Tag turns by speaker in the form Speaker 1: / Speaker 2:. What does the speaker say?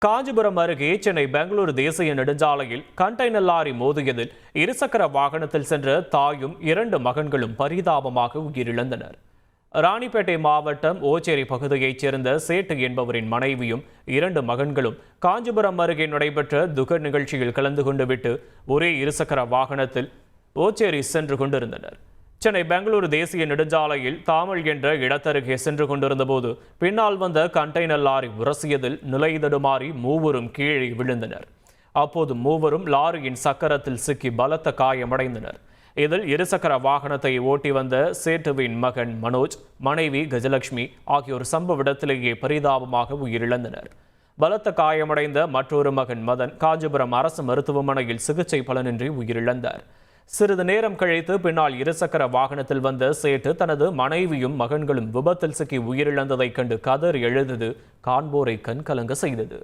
Speaker 1: காஞ்சிபுரம் அருகே சென்னை பெங்களூரு தேசிய நெடுஞ்சாலையில் கண்டெய்னர் லாரி மோதியதில் இருசக்கர வாகனத்தில் சென்ற தாயும் 2 மகன்களும் பரிதாபமாக உயிரிழந்தனர். ராணிப்பேட்டை மாவட்டம் ஓச்சேரி பகுதியைச் சேர்ந்த சேட்டு என்பவரின் மனைவியும் 2 மகன்களும் காஞ்சிபுரம் அருகே நடைபெற்ற துக நிகழ்ச்சியில் கலந்து கொண்டு விட்டு ஒரே இருசக்கர வாகனத்தில் ஓச்சேரி சென்று கொண்டிருந்தனர். சென்னை பெங்களூரு தேசிய நெடுஞ்சாலையில் தாமல் என்ற இடத்தருகே சென்று கொண்டிருந்த போது பின்னால் வந்த கண்டெய்னர் லாரி உரசியதில் நிலை தடுமாறி மூவரும் கீழே விழுந்தனர். அப்போது மூவரும் லாரியின் சக்கரத்தில் சிக்கி பலத்த காயமடைந்தனர். இதில் இருசக்கர வாகனத்தை ஓட்டி வந்த சேட்டுவின் மகன் மனோஜ், மனைவி கஜலட்சுமி ஆகியோர் சம்பவ இடத்திலேயே பரிதாபமாக உயிரிழந்தனர். பலத்த காயமடைந்த மற்றொரு மகன் மதன் காஞ்சிபுரம் அரசு மருத்துவமனையில் சிகிச்சை பலனின்றி உயிரிழந்தார். சிறிது நேரம் கழித்து பின்னால் இருசக்கர வாகனத்தில் வந்த சேட்டு தனது மனைவியும் மகன்களும் விபத்தில் சிக்கி உயிரிழந்ததைக் கண்டு கதறி எழுந்தது காண்போரை கண்கலங்க செய்தது.